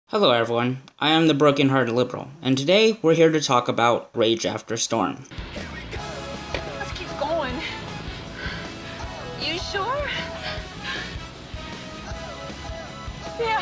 Hello everyone, I am the broken-hearted liberal, and today we're here to talk about Rage After Storm. Here we go. Let's keep going. You sure? Yeah.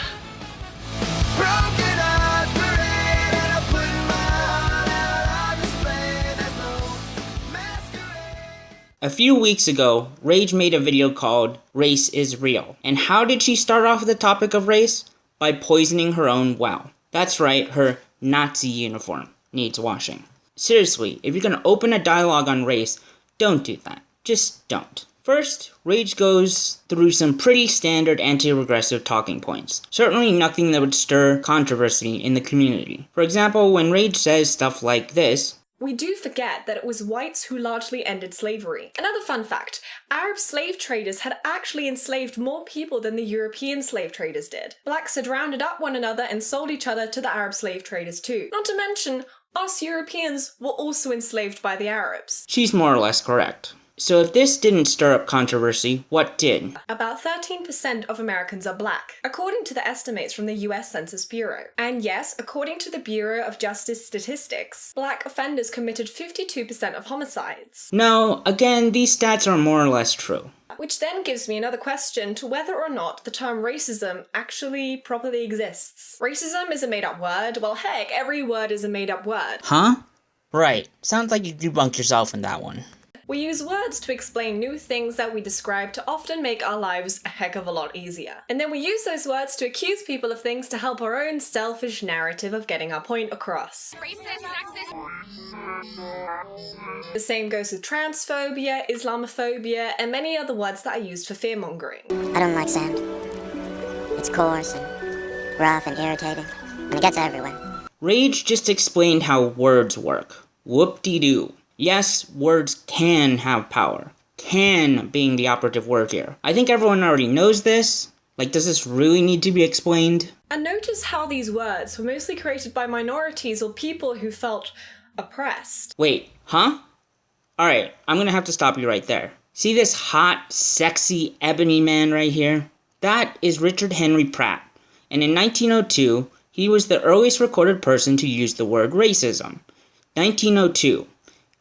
A few weeks ago, Rage made a video called Race is Real. And how did she start off with the topic of race? By poisoning her own well. That's right, her Nazi uniform needs washing. Seriously, if you're gonna open a dialogue on race, don't do that. Just don't. First, Rage goes through some pretty standard anti-regressive talking points. Certainly nothing that would stir controversy in the community. For example, when Rage says stuff like this, "We do forget that it was whites who largely ended slavery." Another fun fact, Arab slave traders had actually enslaved more people than the European slave traders did. Blacks had rounded up one another and sold each other to the Arab slave traders too. Not to mention, us Europeans were also enslaved by the Arabs. She's more or less correct. So if this didn't stir up controversy, what did? About 13% of Americans are black, according to the estimates from the US Census Bureau. And yes, according to the Bureau of Justice Statistics, black offenders committed 52% of homicides. No, again, these stats are more or less true. Which then gives me another question to whether or not the term racism actually properly exists. Racism is a made-up word? Well, heck, every word is a made-up word. Huh? Right. Sounds like you debunked yourself in that one. We use words to explain new things that we describe to often make our lives a heck of a lot easier. And then we use those words to accuse people of things to help our own selfish narrative of getting our point across. Racist, sexist. The same goes with transphobia, Islamophobia, and many other words that are used for fear-mongering. I don't like sand. It's coarse and rough and irritating, and it gets everywhere. Rage just explained how words work. Whoop-de-doo. Yes, words can have power. Can being the operative word here. I think everyone already knows this. Like, does this really need to be explained? And notice how these words were mostly created by minorities or people who felt oppressed. Wait, huh? Alright, I'm gonna have to stop you right there. See this hot, sexy, ebony man right here? That is Richard Henry Pratt. And in 1902, he was the earliest recorded person to use the word racism. 1902.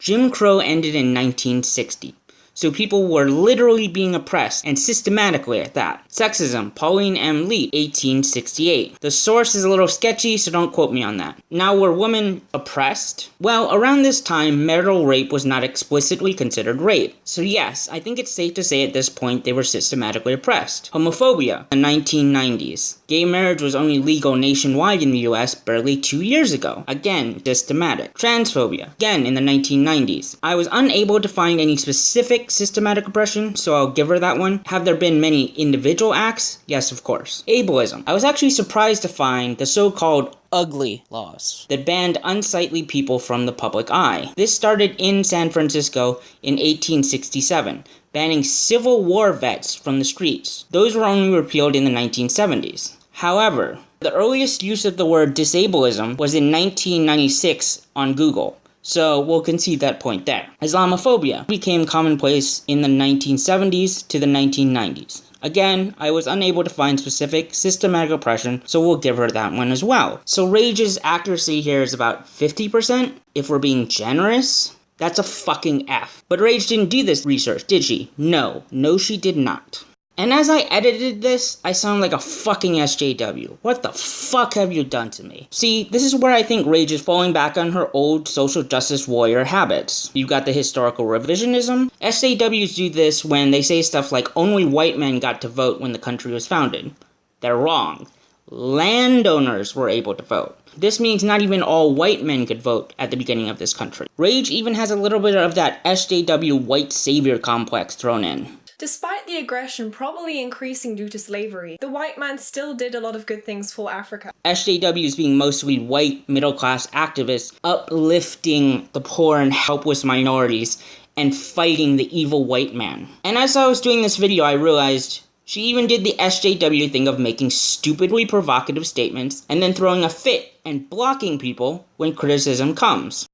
Jim Crow ended in 1960, so people were literally being oppressed, and systematically at that. Sexism, Pauline M. Leet, 1868. The source is a little sketchy, so don't quote me on that. Now, were women oppressed? Well, around this time, marital rape was not explicitly considered rape. So yes, I think it's safe to say at this point they were systematically oppressed. Homophobia, the 1990s. Gay marriage was only legal nationwide in the US barely 2 years ago. Again, systematic. Transphobia, again in the 1990s. I was unable to find any specific systematic oppression, so I'll give her that one. Have there been many individual acts? Yes, of course. Ableism. I was actually surprised to find the so-called ugly laws that banned unsightly people from the public eye. This started in San Francisco in 1867, banning Civil War vets from the streets. Those were only repealed in the 1970s. However, the earliest use of the word disableism was in 1996 on Google. So we'll concede that point there. Islamophobia became commonplace in the 1970s to the 1990s. Again, I was unable to find specific systematic oppression, so we'll give her that one as well. So Rage's accuracy here is about 50%. If we're being generous, that's a fucking F. But Rage didn't do this research, did she? No, she did not. And as I edited this, I sound like a fucking SJW. What the fuck have you done to me? See, this is where I think Rage is falling back on her old social justice warrior habits. You got the historical revisionism. SJWs do this when they say stuff like only white men got to vote when the country was founded. They're wrong. Landowners were able to vote. This means not even all white men could vote at the beginning of this country. Rage even has a little bit of that SJW white savior complex thrown in. Despite the aggression probably increasing due to slavery, the white man still did a lot of good things for Africa. SJWs being mostly white, middle-class activists, uplifting the poor and helpless minorities, and fighting the evil white man. And as I was doing this video, I realized she even did the SJW thing of making stupidly provocative statements and then throwing a fit and blocking people when criticism comes.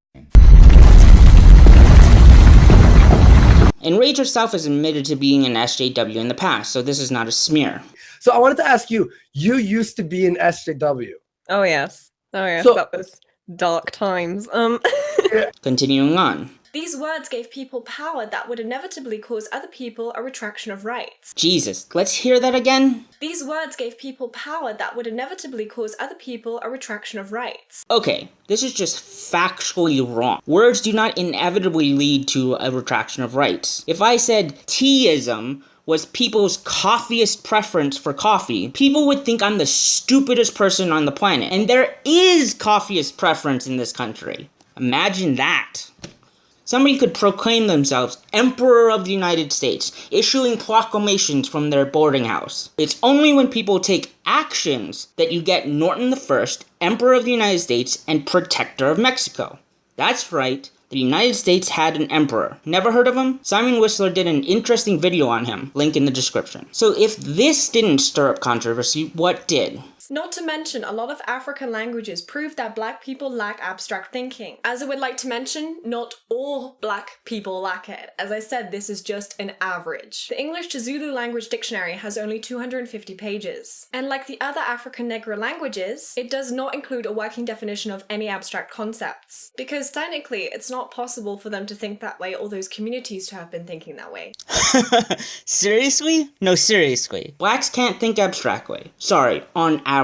And Rage herself has admitted to being an SJW in the past, so this is not a smear. So I wanted to ask you, you used to be an SJW. Oh yes. Oh yes, So- that was dark times. Continuing on. These words gave people power that would inevitably cause other people a retraction of rights. Jesus, let's hear that again. These words gave people power that would inevitably cause other people a retraction of rights. Okay, this is just factually wrong. Words do not inevitably lead to a retraction of rights. If I said teaism was people's coffeeist preference for coffee, people would think I'm the stupidest person on the planet. And there is coffeeist preference in this country. Imagine that. Somebody could proclaim themselves Emperor of the United States, issuing proclamations from their boarding house. It's only when people take actions that you get Norton I, Emperor of the United States and Protector of Mexico. That's right, the United States had an emperor. Never heard of him? Simon Whistler did an interesting video on him, link in the description. So if this didn't stir up controversy, what did? Not to mention, a lot of African languages prove that black people lack abstract thinking. As I would like to mention, not all black people lack it. As I said, this is just an average. The English to Zulu language dictionary has only 250 pages. And like the other African Negro languages, it does not include a working definition of any abstract concepts. Because technically, it's not possible for them to think that way or those communities to have been thinking that way. Seriously? No, seriously. Blacks can't think abstractly. Sorry, on average.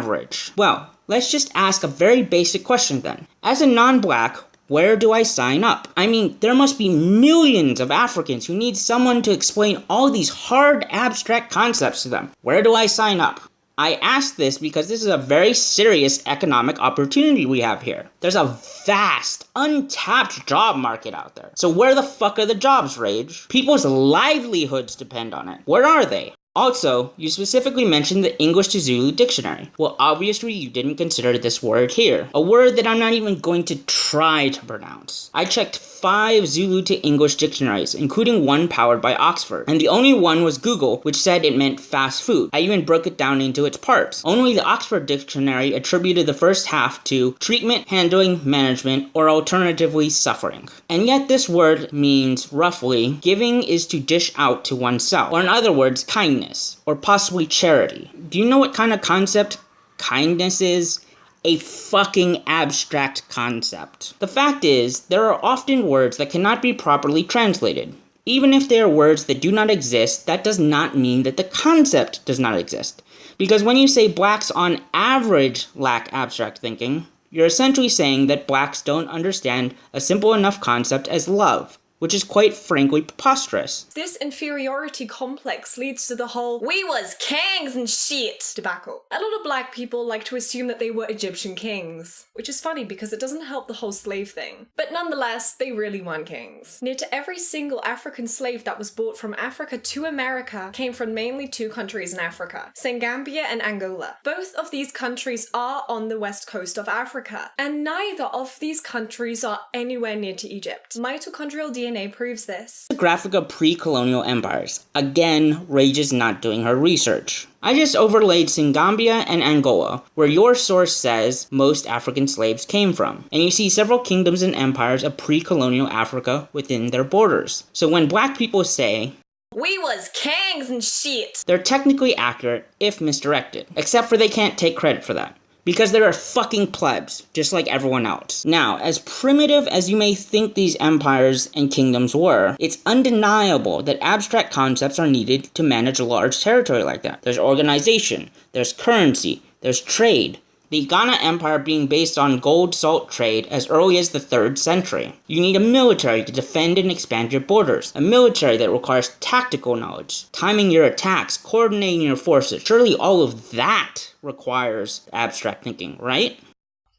Well, let's just ask a very basic question then. As a non-black, where do I sign up? I mean, there must be millions of Africans who need someone to explain all these hard abstract concepts to them. Where do I sign up? I ask this because this is a very serious economic opportunity we have here. There's a vast, untapped job market out there. So where the fuck are the jobs, Rage? People's livelihoods depend on it. Where are they? Also, you specifically mentioned the English to Zulu dictionary. Well, obviously you didn't consider this word here. A word that I'm not even going to try to pronounce. I checked 5 Zulu to English dictionaries, including one powered by Oxford. And the only one was Google, which said it meant fast food. I even broke it down into its parts. Only the Oxford dictionary attributed the first half to treatment, handling, management, or alternatively suffering. And yet this word means, roughly, giving is to dish out to oneself. Or in other words, kindness. Or possibly charity. Do you know what kind of concept kindness is? A fucking abstract concept. The fact is, there are often words that cannot be properly translated. Even if they are words that do not exist, that does not mean that the concept does not exist. Because when you say blacks on average lack abstract thinking, you're essentially saying that blacks don't understand a simple enough concept as love, which is quite frankly preposterous. This inferiority complex leads to the whole "we was kings and shit" debacle. A lot of black people like to assume that they were Egyptian kings, which is funny because it doesn't help the whole slave thing. But nonetheless, they really weren't kings. Near to every single African slave that was brought from Africa to America came from mainly 2 countries in Africa, Senegambia and Angola. Both of these countries are on the west coast of Africa, and neither of these countries are anywhere near to Egypt. Mitochondrial DNA proves this. A graphic of pre-colonial empires. Again, Rage is not doing her research. I just overlaid Senegambia and Angola, where your source says most African slaves came from. And you see several kingdoms and empires of pre-colonial Africa within their borders. So when black people say, "we was kings and shit," they're technically accurate if misdirected. Except for they can't take credit for that. Because they're fucking plebs, just like everyone else. Now, as primitive as you may think these empires and kingdoms were, it's undeniable that abstract concepts are needed to manage a large territory like that. There's organization, there's currency, there's trade. The Ghana Empire being based on gold-salt trade as early as the 3rd century. You need a military to defend and expand your borders. A military that requires tactical knowledge, timing your attacks, coordinating your forces. Surely all of that requires abstract thinking, right?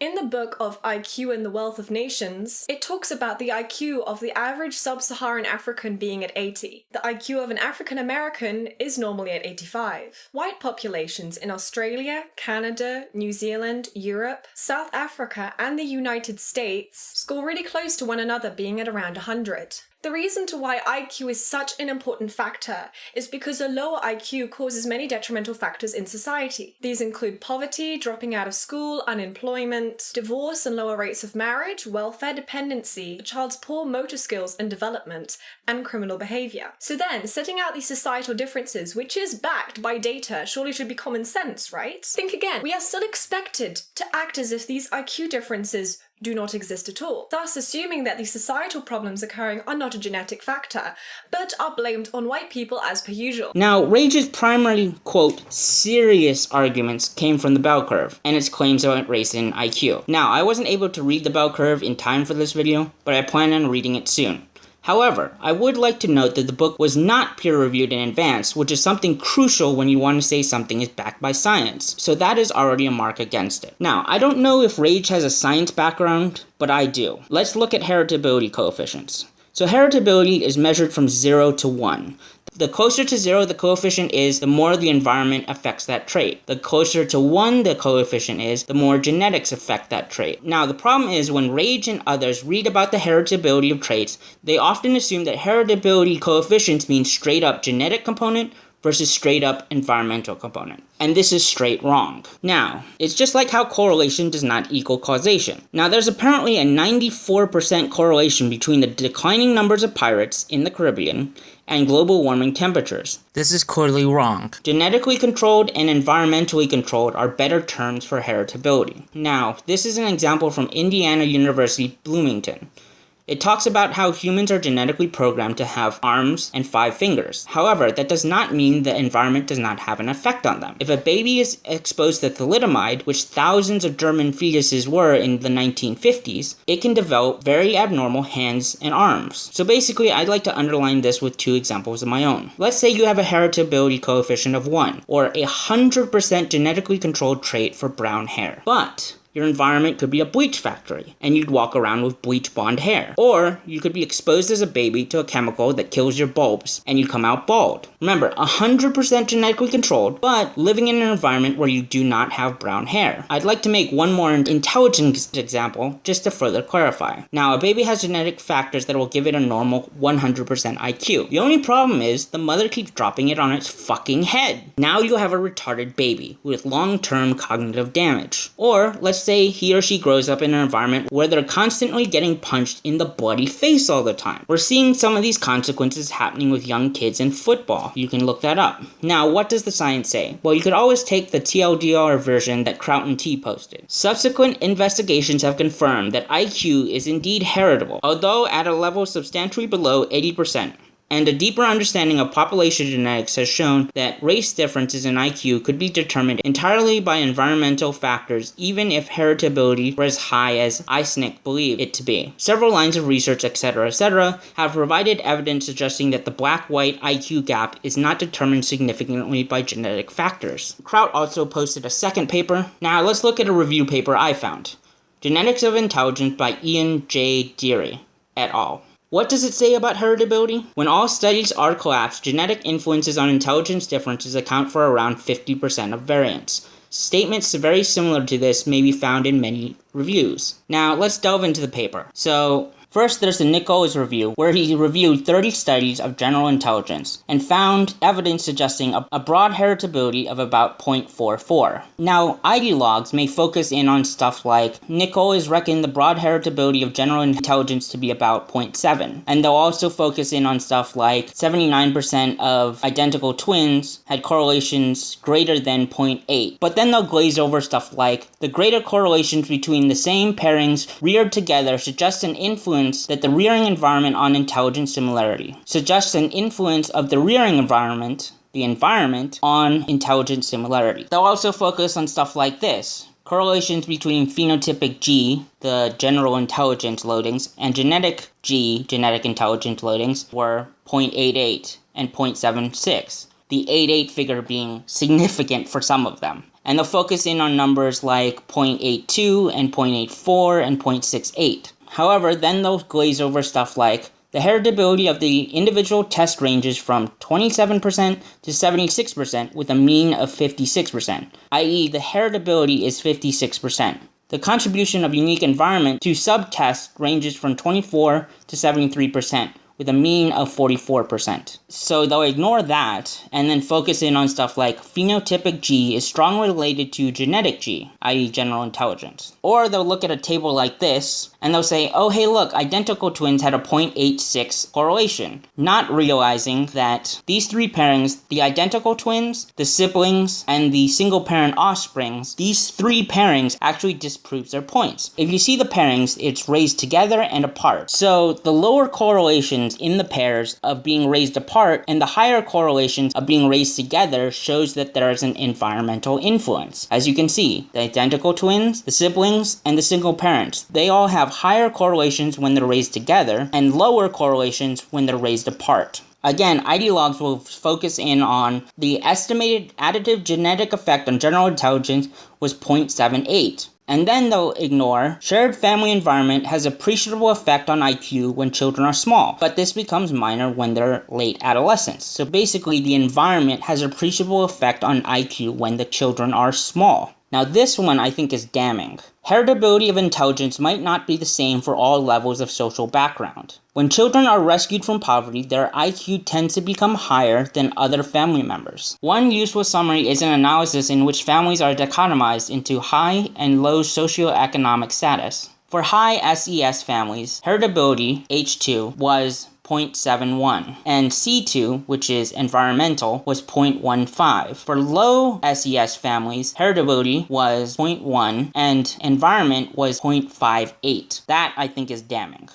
In the book of IQ and the Wealth of Nations, it talks about the IQ of the average sub-Saharan African being at 80. The IQ of an African American is normally at 85. White populations in Australia, Canada, New Zealand, Europe, South Africa, and the United States score really close to one another, being at around 100. The reason to why IQ is such an important factor is because a lower IQ causes many detrimental factors in society. These include poverty, dropping out of school, unemployment, divorce and lower rates of marriage, welfare dependency, a child's poor motor skills and development, and criminal behavior. So then, setting out these societal differences, which is backed by data, surely should be common sense, right? Think again, we are still expected to act as if these IQ differences do not exist at all, thus assuming that the societal problems occurring are not a genetic factor, but are blamed on white people as per usual. Now, Rage's primary, quote, serious arguments came from the bell curve, and its claims about race and IQ. Now, I wasn't able to read the bell curve in time for this video, but I plan on reading it soon. However, I would like to note that the book was not peer-reviewed in advance, which is something crucial when you want to say something is backed by science, so that is already a mark against it. Now, I don't know if Rage has a science background, but I do. Let's look at heritability coefficients. So heritability is measured from 0 to 1. The closer to 0 the coefficient is, the more the environment affects that trait. The closer to 1 the coefficient is, the more genetics affect that trait. Now, the problem is when Rage and others read about the heritability of traits, they often assume that heritability coefficients mean straight up genetic component versus straight up environmental component. And this is straight wrong. Now, it's just like how correlation does not equal causation. Now, there's apparently a 94% correlation between the declining numbers of pirates in the Caribbean and global warming temperatures. This is clearly wrong. Genetically controlled and environmentally controlled are better terms for heritability. Now, this is an example from Indiana University, Bloomington. It talks about how humans are genetically programmed to have arms and 5 fingers. However, that does not mean the environment does not have an effect on them. If a baby is exposed to thalidomide, which thousands of German fetuses were in the 1950s, it can develop very abnormal hands and arms. So basically, I'd like to underline this with 2 examples of my own. Let's say you have a heritability coefficient of 1, or 100% genetically controlled trait for brown hair. But your environment could be a bleach factory, and you'd walk around with bleach blonde hair. Or you could be exposed as a baby to a chemical that kills your bulbs, and you come out bald. Remember, 100% genetically controlled, but living in an environment where you do not have brown hair. I'd like to make one more intelligence example, just to further clarify. Now, a baby has genetic factors that will give it a normal 100% IQ. The only problem is, the mother keeps dropping it on its fucking head. Now you have a retarded baby, with long-term cognitive damage. Or, let's say he or she grows up in an environment where they're constantly getting punched in the bloody face all the time. We're seeing some of these consequences happening with young kids in football. You can look that up. Now, what does the science say? Well, you could always take the TLDR version that Kraut and T posted. Subsequent investigations have confirmed that IQ is indeed heritable, although at a level substantially below 80%. And a deeper understanding of population genetics has shown that race differences in IQ could be determined entirely by environmental factors, even if heritability were as high as ISNIC believed it to be. Several lines of research, etc., have provided evidence suggesting that the black-white IQ gap is not determined significantly by genetic factors. Kraut also posted a second paper. Now let's look at a review paper I found. Genetics of Intelligence by Ian J. Deary et al. What does it say about heritability? When all studies are collapsed, genetic influences on intelligence differences account for around 50% of variance. Statements very similar to this may be found in many reviews. Now, let's delve into the paper. So, first, there's the Nichols review, where he reviewed 30 studies of general intelligence and found evidence suggesting a broad heritability of about 0.44. Now, ideologues may focus in on stuff like Nichols reckoned the broad heritability of general intelligence to be about 0.7, and they'll also focus in on stuff like 79% of identical twins had correlations greater than 0.8. But then they'll glaze over stuff like the greater correlations between the same pairings reared together suggest an influence that the rearing environment on intelligence similarity suggests an influence of the rearing environment, the environment, on intelligence similarity. They'll also focus on stuff like this. Correlations between phenotypic G, the general intelligence loadings, and genetic G, genetic intelligence loadings, were 0.88 and 0.76. The 88 figure being significant for some of them. And they'll focus in on numbers like 0.82 and 0.84 and 0.68. However, then they'll glaze over stuff like the heritability of the individual test ranges from 27% to 76% with a mean of 56%, i.e. the heritability is 56%. The contribution of unique environment to subtests ranges from 24 to 73%, with a mean of 44%. So they'll ignore that and then focus in on stuff like phenotypic G is strongly related to genetic G, i.e. general intelligence. Or they'll look at a table like this and they'll say, oh hey look, identical twins had a 0.86 correlation, not realizing that these three pairings, the identical twins, the siblings, and the single parent offsprings, these three pairings actually disproves their points. If you see the pairings, it's raised together and apart. So the lower correlations in the pairs of being raised apart and the higher correlations of being raised together shows that there is an environmental influence. As you can see, the identical twins, the siblings, and the single parents, they all have higher correlations when they're raised together and lower correlations when they're raised apart. Again, ideologues will focus in on the estimated additive genetic effect on general intelligence was 0.78. And then they'll ignore shared family environment has appreciable effect on IQ when children are small, but this becomes minor when they're late adolescents. So basically, the environment has appreciable effect on IQ when the children are small. Now this one I think is damning. Heritability of intelligence might not be the same for all levels of social background. When children are rescued from poverty, their IQ tends to become higher than other family members. One useful summary is an analysis in which families are dichotomized into high and low socioeconomic status. For high SES families, heritability, H2, was 0.71, and C2, which is environmental, was 0.15. For low SES families, heritability was 0.1, and environment was 0.58. That, I think, is damning.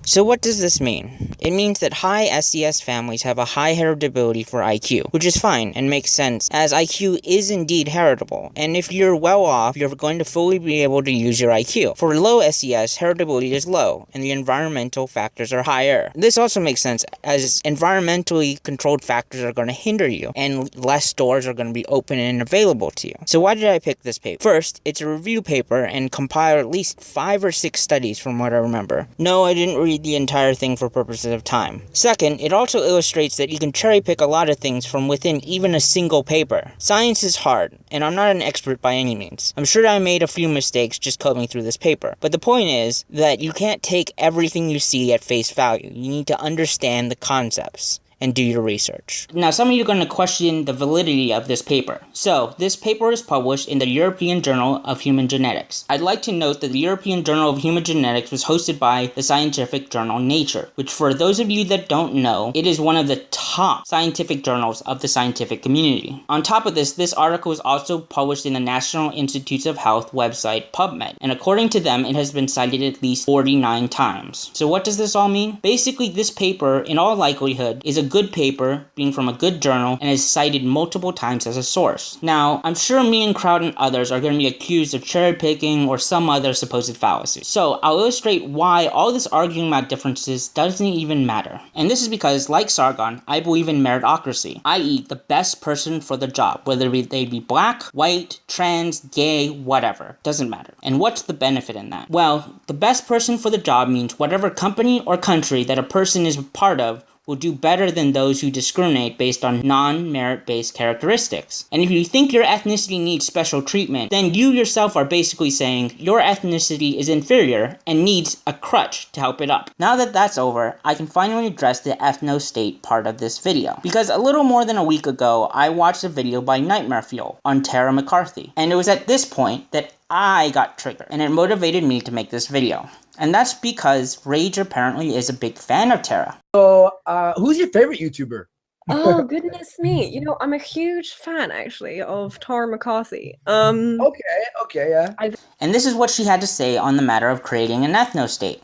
So what does this mean? It means that high SES families have a high heritability for IQ, which is fine and makes sense, as IQ is indeed heritable, and if you're well off, you're going to fully be able to use your IQ. For low SES, heritability is low, and the environmental factors are higher. This also makes sense, as environmentally controlled factors are going to hinder you, and less doors are going to be open and available to you. So why did I pick this paper? First, it's a review paper and compiled at least 5 or 6 studies from what I remember. No, I didn't read the entire thing for purposes of time. Second, it also illustrates that you can cherry pick a lot of things from within even a single paper. Science is hard, and I'm not an expert by any means. I'm sure I made a few mistakes just combing through this paper, but the point is that you can't take everything you see at face value. You need to understand the concepts and do your research. Now, some of you are going to question the validity of this paper. So, this paper is published in the European Journal of Human Genetics. I'd like to note that the European Journal of Human Genetics was hosted by the scientific journal Nature, which for those of you that don't know, it is one of the top scientific journals of the scientific community. On top of this article is also published in the National Institutes of Health website PubMed, and according to them, it has been cited at least 49 times. So what does this all mean? Basically, this paper, in all likelihood, is a good paper, being from a good journal, and is cited multiple times as a source. Now, I'm sure me and Crowd and others are going to be accused of cherry picking or some other supposed fallacy. So, I'll illustrate why all this arguing about differences doesn't even matter. And this is because, like Sargon, I believe in meritocracy, i.e. the best person for the job, whether they be black, white, trans, gay, whatever. Doesn't matter. And what's the benefit in that? Well, the best person for the job means whatever company or country that a person is a part of will do better than those who discriminate based on non-merit-based characteristics. And if you think your ethnicity needs special treatment, then you yourself are basically saying your ethnicity is inferior and needs a crutch to help it up. Now that that's over, I can finally address the Ethnostate part of this video. Because a little more than a week ago, I watched a video by Nightmare Fuel on Tara McCarthy. And it was at this point that I got triggered, and it motivated me to make this video. And that's because Rage apparently is a big fan of Tara. So, who's your favorite YouTuber? Oh, goodness me. You know, I'm a huge fan, actually, of Tara McCarthy. Okay, yeah. And this is what she had to say on the matter of creating an ethnostate.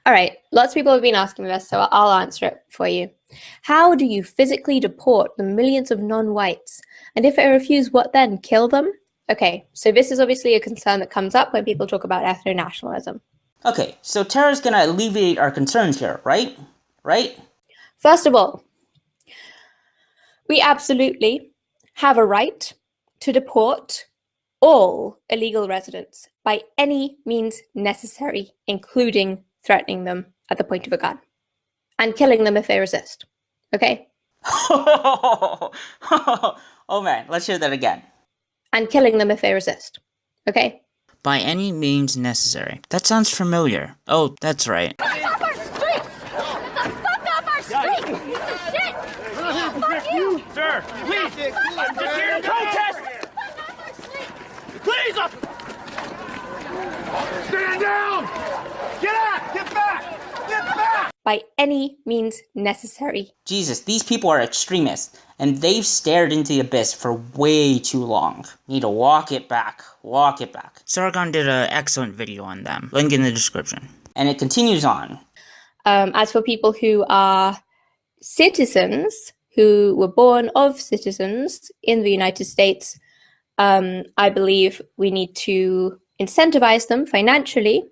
All right, lots of people have been asking this, so I'll answer it for you. How do you physically deport the millions of non-whites? And if they refuse, what then? Kill them? Okay, so this is obviously a concern that comes up when people talk about ethno-nationalism. Okay, so Tara's gonna alleviate our concerns here, right? Right? First of all, we absolutely have a right to deport all illegal residents by any means necessary, including threatening them at the point of a gun and killing them if they resist. Okay? Oh man, let's hear that again. And killing them if they resist. Okay? By any means necessary. That sounds familiar. Oh, that's right. Stop our streets! you! Sir, please! I'm just here to protest! Please! Stand down! Get out! Get back! Get back! By any means necessary. Jesus, these people are extremists, and they've stared into the abyss for way too long. Need to walk it back. Walk it back. Sargon did an excellent video on them. Link in the description. And it continues on. As for people who are citizens, who were born of citizens in the United States, I believe we need to incentivize them financially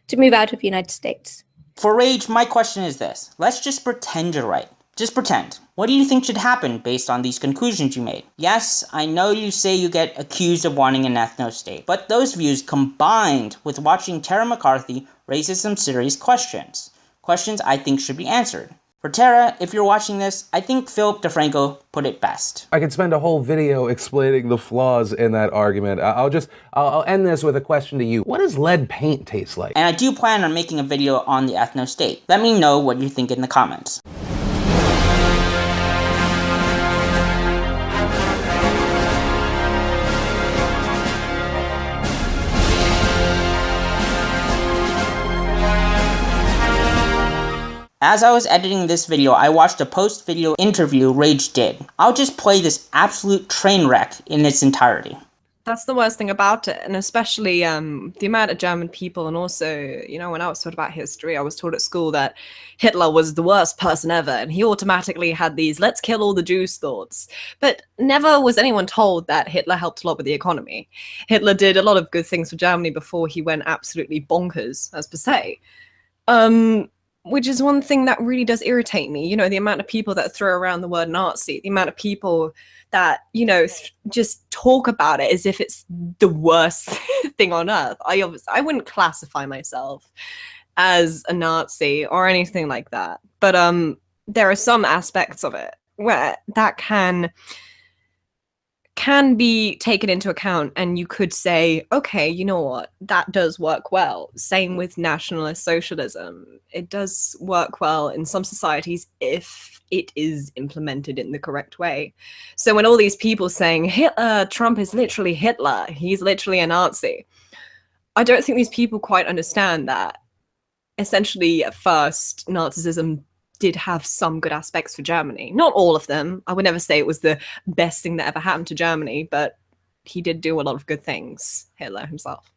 to move out of the United States. For Rage, my question is this. Let's just pretend you're right. Just pretend. What do you think should happen based on these conclusions you made? Yes, I know you say you get accused of wanting an ethnostate, but those views combined with watching Tara McCarthy raises some serious questions. Questions I think should be answered. For Tara, if you're watching this, I think Philip DeFranco put it best. I could spend a whole video explaining the flaws in that argument. I'll end this with a question to you. What does lead paint taste like? And I do plan on making a video on the ethnostate. Let me know what you think in the comments. As I was editing this video, I watched a post-video interview Rage did. I'll just play this absolute train wreck in its entirety. That's the worst thing about it, and especially the amount of German people, and also, you know, when I was taught about history, I was taught at school that Hitler was the worst person ever, and he automatically had these "let's kill all the Jews" thoughts. But never was anyone told that Hitler helped a lot with the economy. Hitler did a lot of good things for Germany before he went absolutely bonkers, as per se. Which is one thing that really does irritate me. You know, the amount of people that throw around the word Nazi, the amount of people that, you know, just talk about it as if it's the worst thing on earth. I wouldn't classify myself as a Nazi or anything like that. But there are some aspects of it where that can be taken into account, and you could say, okay, you know what, that does work well. Same with nationalist socialism. It does work well in some societies if it is implemented in the correct way. So when all these people saying Trump is literally Hitler, he's literally a Nazi, I don't think these people quite understand that essentially at first Nazism did have some good aspects for Germany. Not all of them. I would never say it was the best thing that ever happened to Germany, but he did do a lot of good things, Hitler himself.